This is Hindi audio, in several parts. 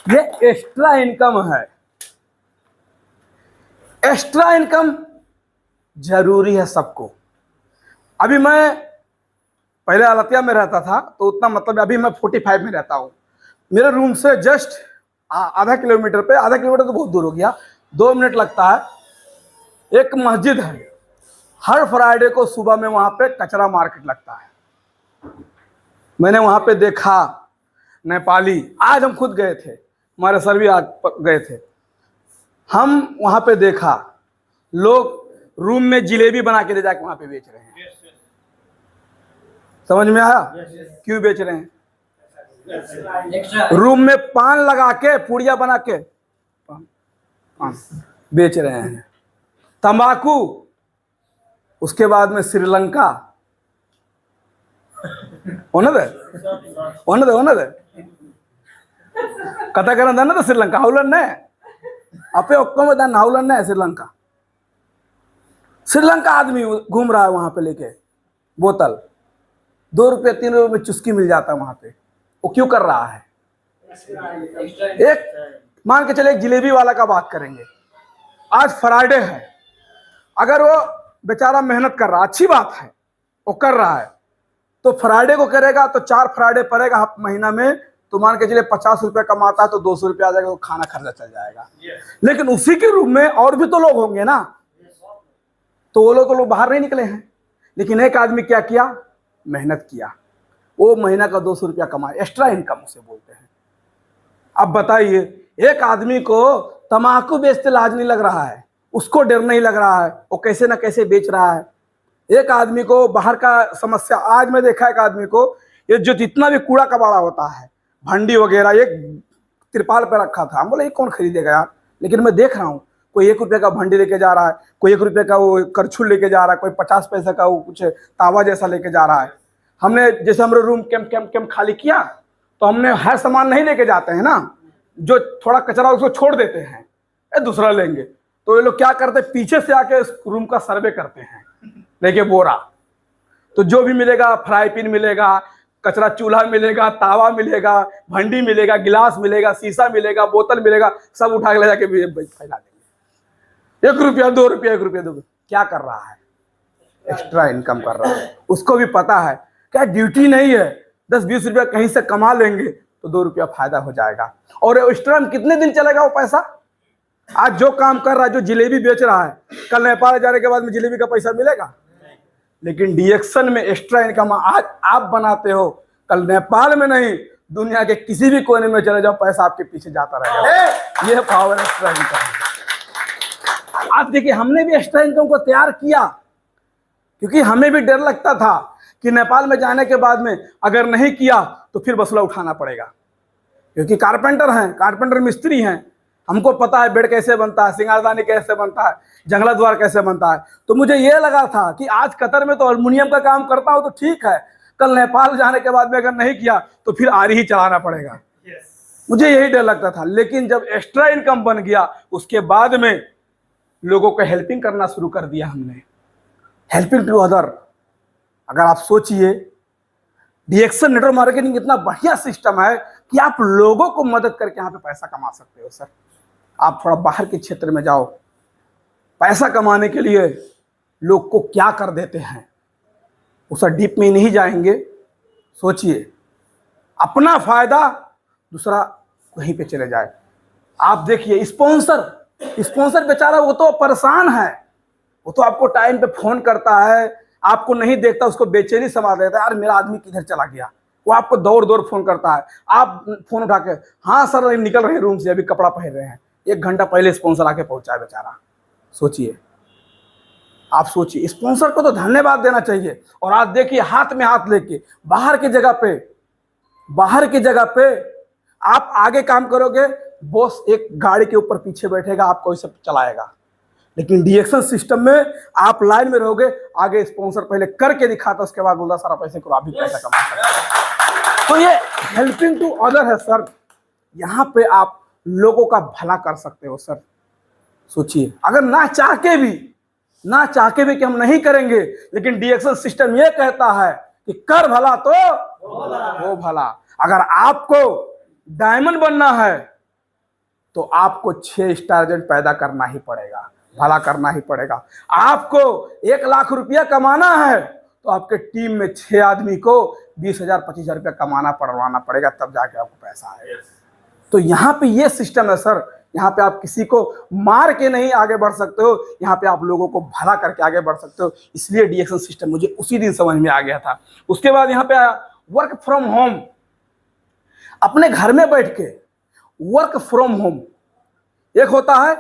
ये एक्स्ट्रा इनकम है। एक्स्ट्रा इनकम जरूरी है सबको। अभी मैं पहले आलतिया में रहता था तो उतना मतलब, अभी मैं 45 में रहता हूँ। मेरे रूम से जस्ट आधा किलोमीटर पे, आधा किलोमीटर तो बहुत दूर हो गया, 2 मिनट लगता है, एक मस्जिद है। हर फ्राइडे को सुबह में वहां पे कचरा मार्केट लगता है। मैंने वहां पे देखा नेपाली, आज हम खुद गए थे, हमारे सर भी आज गए थे, हम वहां पे देखा लोग रूम में जिलेबी बना के ले जाके वहां पे बेच रहे हैं। समझ में आया क्यों बेच रहे हैं? रूम में पान लगा के, पुड़िया बना के पान बेच रहे हैं। तंबाकू, उसके बाद में श्रीलंका, कथा करना था ना, तो श्रीलंका हाउलन ने अपे ओक्को में दान हाउलन ने श्रीलंका। श्रीलंका आदमी घूम रहा है वहां पे लेके बोतल, 2 रुपये 3 रुपये में चुस्की मिल जाता है वहां पे। वो क्यों कर रहा है? एक मान के चले, एक जिलेबी वाला का बात करेंगे। आज फ्राइडे है, अगर वो बेचारा मेहनत कर रहा, अच्छी बात है, वो कर रहा है, तो फ्राइडे को करेगा तो 4 फ्राइडे पड़ेगा महीना में, तो मान के चलिए 50 रुपये कमाता है तो 200 रुपये आ जाएगा, तो खाना खर्चा चल जाएगा। लेकिन उसी के रूम में और भी तो लोग होंगे ना, तो वो लोग बाहर नहीं निकले हैं। लेकिन एक आदमी क्या किया? मेहनत किया, वो महीना का 200 रुपया कमाए, एक्स्ट्रा इनकम उसे बोलते हैं। अब बताइए, एक आदमी को तम्बाकू बेचते लाज नहीं लग रहा है, उसको डर नहीं लग रहा है, वो कैसे ना कैसे बेच रहा है। एक आदमी को बाहर का समस्या, आज मैं देखा एक आदमी को, ये जो जितना भी कूड़ा कबाड़ा होता है, भंडी वगैरह, एक तिरपाल पे रखा था। हम बोले ये कौन खरीदेगा यार, लेकिन मैं देख रहा हूँ कोई 1 रुपये का भंडी लेके जा रहा है, कोई 1 रुपये का वो करछुल लेके जा रहा है, कोई 50 पैसे का वो कुछ तावा जैसा लेके जा रहा है। हमने जैसे हमारे रूम कैंप खाली किया तो हमने हर सामान नहीं लेके जाते हैं ना, जो थोड़ा कचरा उसको छोड़ देते हैं, दूसरा लेंगे। तो ये लोग क्या करते हैं, पीछे से आके इस रूम का सर्वे करते हैं लेके बोरा। तो जो भी मिलेगा, फ्राई पैन मिलेगा, कचरा चूल्हा मिलेगा, तावा मिलेगा, भंडी मिलेगा, गिलास मिलेगा, शीशा मिलेगा, बोतल मिलेगा, सब उठा के ले जाके फैला देंगे। 1 रुपया 2 रुपया 1 रुपया 2 रुपया, क्या कर रहा है? एक्स्ट्रा इनकम कर रहा है। उसको भी पता है क्या ड्यूटी नहीं है, 10-20 रुपया कहीं से कमा लेंगे तो 2 रुपया फायदा हो जाएगा। और एक्स्ट्रा कितने दिन चलेगा वो पैसा? आज जो काम कर रहा है, जो जिलेबी बेच रहा है, कल नेपाल जाने के बाद में जिलेबी का पैसा मिलेगा। लेकिन डीएक्शन में एक्स्ट्रा इनकम आज आप बनाते हो, कल नेपाल में नहीं, दुनिया के किसी भी कोने में चले जाओ, पैसा आपके पीछे जाता रहेगा। यह पावर एक्स्ट्रा इनकम। आज देखिए, हमने भी एक्स्ट्रा इनकम को तैयार किया, क्योंकि हमें भी डर लगता था कि नेपाल में जाने के बाद में अगर नहीं किया तो फिर बसला उठाना पड़ेगा, क्योंकि कारपेंटर हैं, कारपेंटर मिस्त्री हैं, हमको पता है बेड कैसे बनता है, सिंगारदानी कैसे बनता है, जंगला द्वार कैसे बनता है। तो मुझे ये लगा था कि आज कतर में तो अल्मुनियम का काम करता हूँ तो ठीक है, कल नेपाल जाने के बाद में अगर नहीं किया तो फिर आरी ही चलाना पड़ेगा। मुझे यही डर लगता था। लेकिन जब एक्स्ट्रा इनकम बन गया, उसके बाद में लोगों को हेल्पिंग करना शुरू कर दिया हमने, हेल्पिंग टू अदर। अगर आप सोचिए, डीएक्शन नेटवर्क मार्केटिंग इतना बढ़िया सिस्टम है कि आप लोगों को मदद करके यहाँ पे पैसा कमा सकते हो। सर, आप थोड़ा बाहर के क्षेत्र में जाओ, पैसा कमाने के लिए लोग को क्या कर देते हैं, उस डीप में नहीं जाएंगे। सोचिए, अपना फायदा दूसरा कहीं पे चले जाए। आप देखिए, स्पॉन्सर बेचारा वो तो परेशान है, वो तो आपको टाइम पे फोन करता है, आपको नहीं देखता, उसको बेचैनी समा देता है, यार मेरा आदमी किधर चला गया। वो आपको दौड़ फोन करता है, आप फोन उठा के, हाँ सर निकल रहे हैं रूम से, अभी कपड़ा पहन रहे हैं, 1 घंटा पहले स्पॉन्सर आके पहुंचा है बेचारा। सोचिए, आप सोचिए, स्पॉन्सर को तो धन्यवाद देना चाहिए। और आज देखिए, हाथ में हाथ लेके बाहर की जगह पे आप आगे काम करोगे, बॉस एक गाड़ी के ऊपर पीछे बैठेगा, आपको इसे चलाएगा। लेकिन डीएक्शन सिस्टम में आप लाइन में रहोगे, आगे स्पॉन्सर पहले करके दिखाता, उसके बाद बोलता सारा पैसे को आप भी पैसा कमा सकते हैं। तो ये हेल्पिंग टू अदर है सर, यहाँ पे आप लोगों का भला कर सकते हो सर। सोचिए, अगर ना चाह के भी कि हम नहीं करेंगे, लेकिन डीएक्शन सिस्टम ये कहता है कि कर भला तो हो भला। अगर आपको डायमंड बनना है तो आपको 6 स्टार एजेंट पैदा करना ही पड़ेगा, भला करना ही पड़ेगा। आपको 1 लाख रुपया कमाना है तो आपके टीम में 6 आदमी को 20,000 25,000 रुपया कमाना पड़वाना पड़ेगा, तब जाके आपको पैसा आएगा। तो यहाँ पे ये सिस्टम है सर। यहाँ पे आप किसी को मार के नहीं आगे बढ़ सकते हो, यहाँ पे आप लोगों को भला करके आगे बढ़ सकते हो। इसलिए डीएक्शन सिस्टम मुझे उसी दिन समझ में आ गया था। उसके बाद यहाँ पे आया वर्क फ्रॉम होम। अपने घर में बैठ के वर्क फ्रॉम होम, एक होता है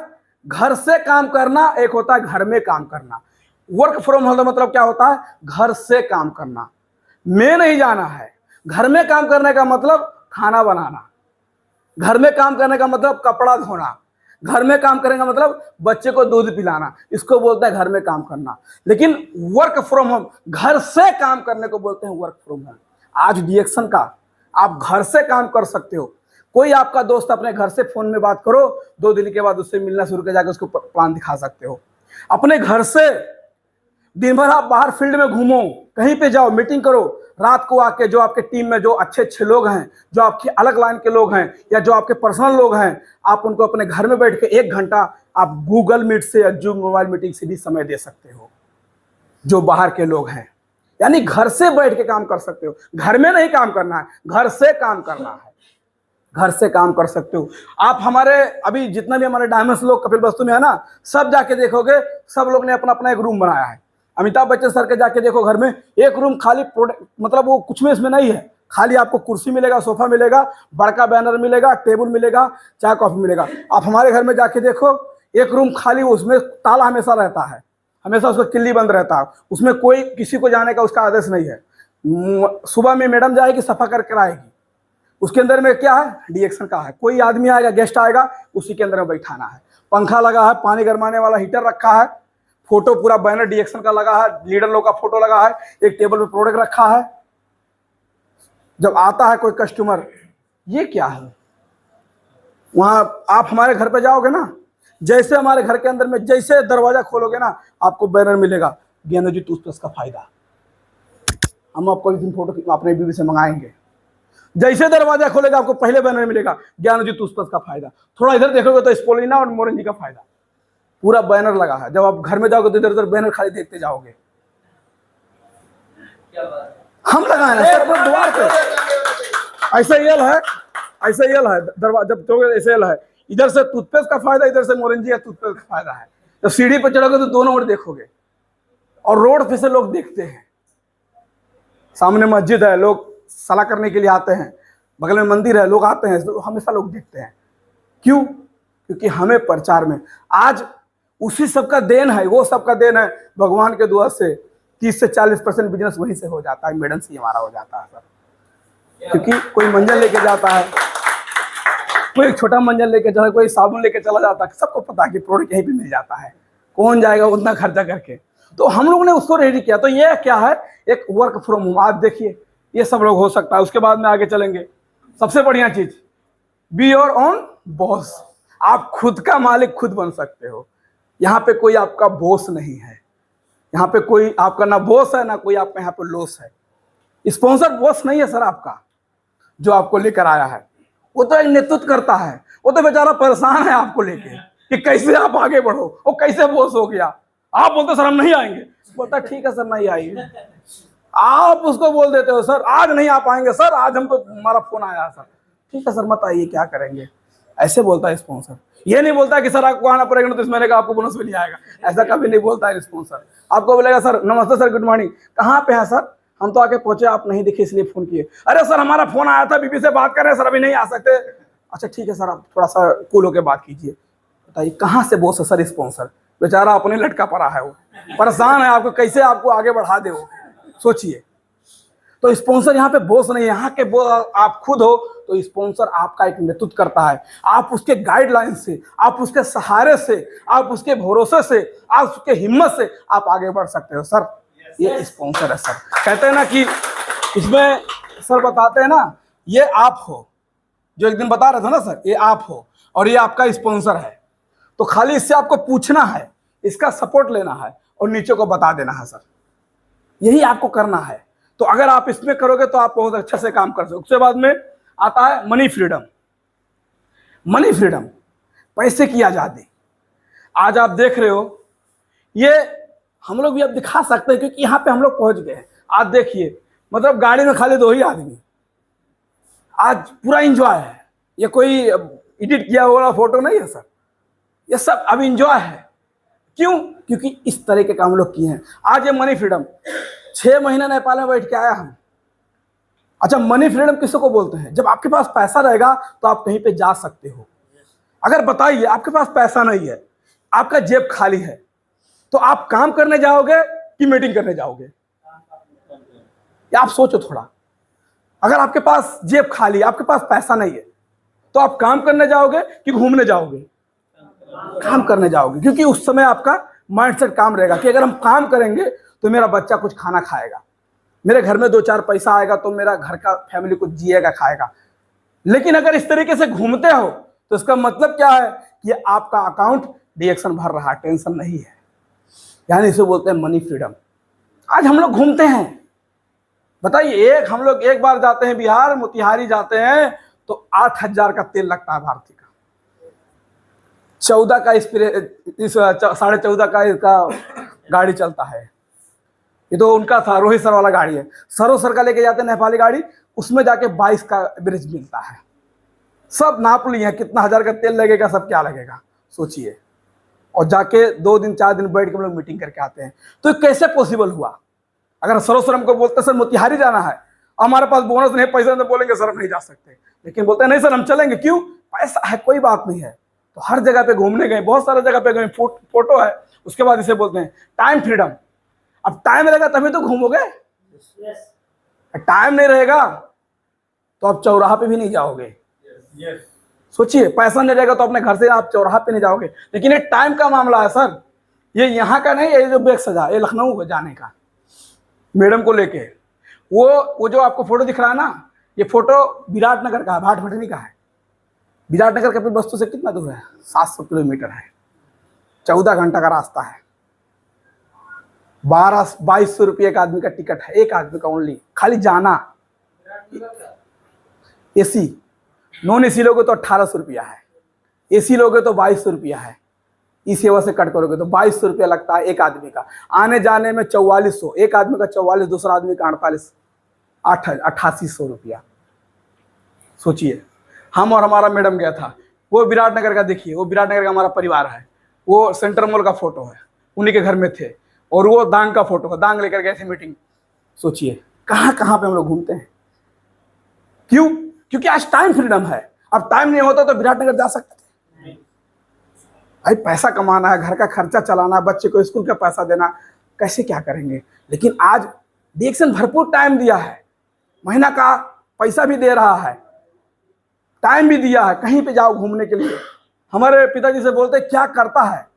घर से काम करना, एक होता है घर में काम करना। वर्क फ्रॉम होम का मतलब क्या होता है? घर से काम करना, में नहीं जाना है। घर में काम करने का मतलब खाना बनाना, घर में काम करने का मतलब कपड़ा धोना, घर में काम करने का मतलब बच्चे को दूध पिलाना, इसको बोलते हैं घर में काम करना। लेकिन वर्क फ्रॉम होम, घर से काम करने को बोलते हैं वर्क फ्रॉम होम। आज डीएक्शन का आप घर से काम कर सकते हो। कोई आपका दोस्त अपने घर से फोन में बात करो, 2 दिन के बाद उससे मिलना शुरू कर जाकर उसको प्लान दिखा सकते हो। अपने घर से दिन भर आप बाहर फील्ड में घूमो, कहीं पे जाओ, मीटिंग करो, रात को आके जो आपके टीम में जो अच्छे अच्छे लोग हैं, जो आपके अलग लाइन के लोग हैं या जो आपके पर्सनल लोग हैं, आप उनको अपने घर में बैठ के 1 घंटा आप गूगल मीट से या जूम मोबाइल मीटिंग से भी समय दे सकते हो, जो बाहर के लोग हैं। यानी घर से बैठ के काम कर सकते हो। घर में नहीं काम करना है, घर से काम करना है, घर से काम कर सकते हो आप। हमारे अभी जितना भी हमारे डायमंड्स लोग कपिलवस्तु में है ना, सब जाके देखोगे, सब लोग ने अपना अपना एक रूम बनाया है। अमिताभ बच्चन सर के जाके देखो घर में, एक रूम खाली, मतलब वो कुछ में इसमें नहीं है, खाली आपको कुर्सी मिलेगा, सोफा मिलेगा, बड़का बैनर मिलेगा, टेबल मिलेगा, चाय कॉफी मिलेगा। आप हमारे घर में जाके देखो, एक रूम खाली, उसमें ताला हमेशा रहता है, हमेशा उसका किल्ली बंद रहता है, उसमें कोई किसी को जाने का उसका आदेश नहीं है। सुबह में मैडम जाएगी, सफा करके आएगी, उसके अंदर में क्या है? डीएक्शन का है। कोई आदमी आएगा, गेस्ट आएगा, उसी के अंदर में बैठाना है। पंखा लगा है, पानी गरमाने वाला हीटर रखा है, फोटो पूरा बैनर डीएक्शन का लगा है, लीडर लोग का फोटो लगा है, एक टेबल पे प्रोडक्ट रखा है। जब आता है कोई कस्टमर, ये क्या है? वहां आप हमारे घर पे जाओगे ना, जैसे हमारे घर के अंदर में जैसे दरवाजा खोलोगे ना, आपको बैनर मिलेगा, ज्ञानोजी टूथपेस्ट का फायदा। हम आपको इस दिन फोटो अपने बीवी से मंगाएंगे। जैसे दरवाजा खोलेगा आपको पहले बैनर मिलेगा, ज्ञानोजी टूथपेस्ट का फायदा। थोड़ा इधर देखोगे तो स्पोलिना और मोरेंजी का फायदा, पूरा बैनर लगा है। जब आप घर में जाओगे तो इधर उधर बैनर खाली देखते जाओगे। हम लगाए हैं सर द्वार पे, ऐसा यल है, ऐसा यल है दरवाजा, जब चलोगे ऐसे यल है। इधर से टूथपेस्ट का फायदा, इधर से मोरेंजी का टूथपेस्ट का फायदा है। जब सीढ़ी पर चढ़ोगे तो दोनों ओर देखोगे, और रोड पे से लोग देखते हैं। सामने मस्जिद है, लोग सलाह करने के लिए आते हैं, बगल में मंदिर है, लोग आते हैं, हमेशा लोग देखते हैं। क्यों? क्योंकि हमें प्रचार में आज उसी सबका देन है, वो सबका देन है भगवान के दुआ से 30 से 40% बिजनेस वहीं से हो जाता है, मैडम से हमारा हो जाता है सर। क्योंकि कोई मंजन लेके जाता है, कोई एक छोटा मंजन लेके चला, कोई साबुन लेके चला जाता है, सबको पता है कि प्रोडक्ट यहीं पे मिल जाता है, कौन जाएगा उतना खर्चा करके। तो हम लोगों ने उसको रेडी किया। तो ये क्या है? एक वर्क फ्रॉम होम। आप देखिए, ये सब लोग हो सकता है। उसके बाद में आगे चलेंगे, सबसे बढ़िया चीज, बी योर ओन बॉस। आप खुद का मालिक खुद बन सकते हो। यहाँ पे कोई आपका बॉस नहीं है, यहाँ पे कोई आपका ना बॉस है ना कोई आपका यहाँ पे लॉस है। स्पॉन्सर बॉस नहीं है सर आपका, जो आपको लेकर आया है वो तो एक नेतृत्व करता है, वो तो बेचारा परेशान है आपको लेके कि कैसे आप आगे बढ़ो, वो कैसे बॉस हो गया। आप बोलते सर हम नहीं आएंगे, बोलता ठीक है सर नहीं आएंगे। आप उसको बोल देते हो सर आज नहीं आ पाएंगे, सर आज हमको हमारा फोन आया सर, ठीक है सर मत आइए क्या करेंगे, ऐसे बोलता है स्पॉन्सर। ये नहीं बोलता कि सर आपको आना पड़ेगा ना तो इस महीने का आपको बोनस भी नहीं आएगा, ऐसा कभी नहीं बोलता है स्पॉन्सर। आपको बोलेगा सर नमस्ते सर, गुड मॉर्निंग, कहाँ पे है सर, हम तो आके पहुंचे, आप नहीं दिखे इसलिए फोन किए। अरे सर हमारा फोन आया था, बीबी से बात कर रहे हैं सर, अभी नहीं आ सकते। अच्छा ठीक है सर, आप थोड़ा सा कूल होकर बात कीजिए। बताइए कहाँ से बॉस है सर स्पॉन्सर, बेचारा अपने लटका पड़ा है, वो परेशान है आपको कैसे आपको आगे बढ़ा दे, वो सोचिए। तो स्पॉन्सर यहाँ पे बॉस नहीं है, यहाँ के बॉस आप खुद हो। तो स्पॉन्सर आपका एक नेतृत्व करता है, आप उसके गाइडलाइन से, आप उसके सहारे से, आप उसके भरोसे से, आप उसके हिम्मत से आप आगे बढ़ सकते हो सर। ये स्पॉन्सर है सर। कहते हैं ना कि इसमें सर बताते हैं ना, ये आप हो, जो एक दिन बता रहे थे ना सर, ये आप हो और ये आपका स्पॉन्सर है। तो खाली इससे आपको पूछना है, इसका सपोर्ट लेना है और नीचे को बता देना है सर, यही आपको करना है। तो अगर आप इसमें करोगे तो आप बहुत अच्छे से काम कर सकते हो। उसके बाद में आता है मनी फ्रीडम। मनी फ्रीडम, पैसे की आज़ादी। आज आप देख रहे हो, ये हम लोग भी अब दिखा सकते हैं क्योंकि यहाँ पे हम लोग पहुंच गए हैं। आज देखिए, मतलब गाड़ी में खाली 2 ही आदमी, आज पूरा इंजॉय है। ये कोई एडिट किया हुआ फोटो नहीं है सर, ये सब अब इंजॉय है। क्यों? क्योंकि इस तरह के काम लोग किए हैं। आज ये मनी फ्रीडम, 6 महीने नेपाल में बैठ के आया हम। अच्छा, मनी फ्रीडम किसको बोलते हैं? जब आपके पास पैसा रहेगा तो आप कहीं पे जा सकते हो। अगर बताइए आपके पास पैसा नहीं है, आपका जेब खाली है, तो आप काम करने जाओगे कि मीटिंग करने जाओगे? या आप सोचो थोड़ा। अगर आपके पास जेब खाली, आपके पास पैसा नहीं है, तो आप काम करने जाओगे कि घूमने जाओगे? काम करने जाओगे, क्योंकि उस समय आपका माइंडसेट काम रहेगा कि अगर हम काम करेंगे तो मेरा बच्चा कुछ खाना खाएगा, मेरे घर में 2-4 पैसा आएगा तो मेरा घर का फैमिली कुछ जिएगा, खाएगा। लेकिन अगर इस तरीके से घूमते हो तो इसका मतलब क्या है कि आपका अकाउंट डिडक्शन भर रहा है, टेंशन नहीं है। यानी इसे बोलते हैं मनी फ्रीडम। आज हम लोग घूमते हैं, बताइए, हम लोग एक बार जाते हैं बिहार, मोतिहारी जाते हैं तो 8,000 का तेल लगता है भारतीय का, 14 का इस 14.5 का इसका गाड़ी चलता है। ये तो उनका था, रोहित सर वाला गाड़ी है। सरो सर का लेके जाते हैं नेपाली गाड़ी, उसमें जाके 22 का एवरेज मिलता है। सब नाप लिए हैं कितना हजार का तेल लगेगा, सब क्या लगेगा सोचिए। और जाके 2 दिन 4 दिन बैठ के हम लोग मीटिंग करके आते हैं। तो कैसे पॉसिबल हुआ? अगर सरो सर हमको बोलते सर मोतिहारी जाना है, हमारे पास बोनस नहीं, पैसे नहीं, बोलेंगे सर हम नहीं जा सकते। लेकिन बोलते हैं नहीं सर हम चलेंगे। क्यों? पैसा है, कोई बात नहीं है। तो हर जगह पे घूमने गए, बहुत सारे जगह पे गए, फोटो है। उसके बाद इसे बोलते हैं टाइम फ्रीडम। अब टाइम रहेगा तभी तो घूमोगे, टाइम नहीं रहेगा तो आप चौराहा पे भी नहीं जाओगे। सोचिए, पैसा नहीं रहेगा तो अपने घर से आप चौराहा पे नहीं जाओगे। लेकिन ये टाइम का मामला है सर, ये यहाँ का नहीं है। ये जो बैग सजा, ये लखनऊ है जाने का, मैडम को लेके। वो जो आपको फोटो दिख रहा है ना, ये फोटो विराटनगर का है, भाटभटनी का है। विराटनगर के अपनी बस्तु से कितना दूर है? 700 किलोमीटर है, 14 घंटा का रास्ता है। 2200 रुपये एक आदमी का टिकट है, एक आदमी का ओनली, खाली जाना। एसी, नॉन एसी लोगे तो 1800 रुपया है, एसी लोगे तो 2200 रुपया है। इस सेवा से कट करोगे तो 2200 रुपया लगता है एक आदमी का। आने जाने में 4400, एक आदमी का 44, दूसरा आदमी का 48, 8800 रुपया। सोचिए, हम और हमारा मैडम गया था, वो विराटनगर का, देखिए वो विराटनगर का हमारा परिवार है। वो सेंट्रल मॉल का फोटो है, उन्हीं के घर में थे। और वो दांग का फोटो है, दांग लेकर गए थे मीटिंग। सोचिए कहाँ कहाँ पे हम लोग घूमते हैं। क्यों? क्योंकि आज टाइम फ्रीडम है। अब टाइम नहीं होता तो विराटनगर जा सकते थे। भाई पैसा कमाना है, घर का खर्चा चलाना है, बच्चे को स्कूल का पैसा देना, कैसे क्या करेंगे। लेकिन आज डिडक्शन भरपूर टाइम दिया है, महीना का पैसा भी दे रहा है, टाइम भी दिया है। कहीं पे जाओ घूमने के लिए। हमारे पिताजी से बोलते क्या करता है,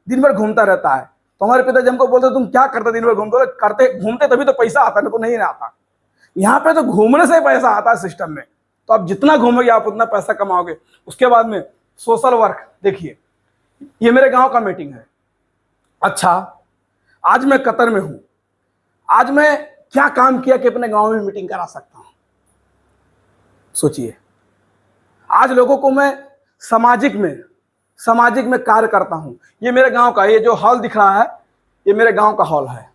दिन भर घूमता रहता है। तो हमारे पिताजी हमको बोलते तुम क्या करते दिन भर घूमते? करते घूमते तभी तो पैसा आता है, तो नहीं आता। यहाँ पे तो घूमने से पैसा आता है सिस्टम में। तो आप जितना घूमोगे आप उतना पैसा कमाओगे। उसके बाद में सोशल वर्क, देखिए ये मेरे गांव का मीटिंग है। अच्छा, आज मैं कतर में हूं, आज मैं क्या काम किया कि अपने गांव में मीटिंग करा सकता हूं। सोचिए, आज लोगों को मैं सामाजिक में कार्य करता हूं। ये मेरे गांव का, ये जो हॉल दिख रहा है, ये मेरे गांव का हॉल है।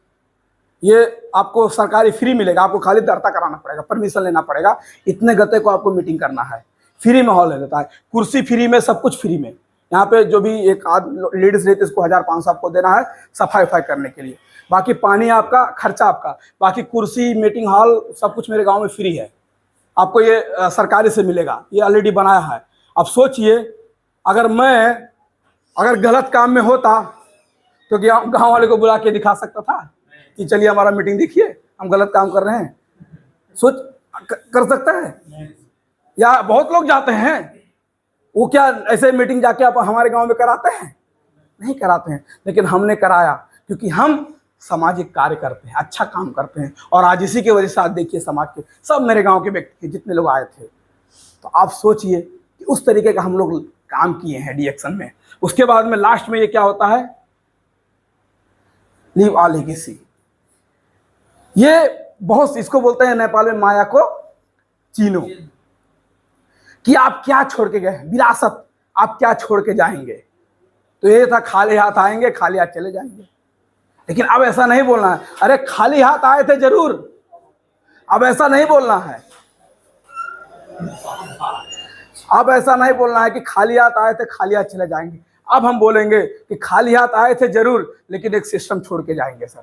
ये आपको सरकारी फ्री मिलेगा, आपको खाली दर्ता कराना पड़ेगा, परमिशन लेना पड़ेगा। इतने गते को आपको मीटिंग करना है, फ्री में हॉल ले देता है, कुर्सी फ्री में, सब कुछ फ्री में। यहाँ पे जो भी एक लेडीज रहती है उसको 1500 आपको देना है सफाई वफाई करने के लिए। बाकी पानी आपका, खर्चा आपका, बाकी कुर्सी, मीटिंग हॉल सब कुछ मेरे गाँव में फ्री है। आपको ये सरकारी से मिलेगा, ये ऑलरेडी बनाया है। अब सोचिए, अगर गलत काम में होता तो गांव वाले को बुला के दिखा सकता था कि चलिए हमारा मीटिंग देखिए, हम गलत काम कर रहे हैं। सोच कर सकता है? या बहुत लोग जाते हैं, वो क्या ऐसे मीटिंग जाके आप हमारे गांव में कराते हैं? नहीं कराते हैं। लेकिन हमने कराया क्योंकि हम सामाजिक कार्य करते हैं, अच्छा काम करते हैं। और आज इसी की वजह से आज देखिए समाज के सब मेरे गांव के व्यक्ति जितने लोग आए थे। तो आप सोचिए कि उस तरीके का हम लोग काम किए हैं डिडक्शन में। उसके बाद में लास्ट में ये क्या होता है, लीव आ लेगेसी। ये बहुत, इसको बोलते हैं नेपाल में माया को चीनो। कि आप क्या छोड़ के गए, विरासत आप क्या छोड़ के जाएंगे। तो ये था खाली हाथ आएंगे, खाली हाथ चले जाएंगे। लेकिन अब ऐसा नहीं बोलना है, अरे खाली हाथ आए थे जरूर, अब ऐसा नहीं बोलना है। अब ऐसा नहीं बोलना है कि खाली हाथ आए थे खाली हाथ चले जाएंगे। अब हम बोलेंगे कि खाली हाथ आए थे जरूर, लेकिन एक सिस्टम छोड़ के जाएंगे सर।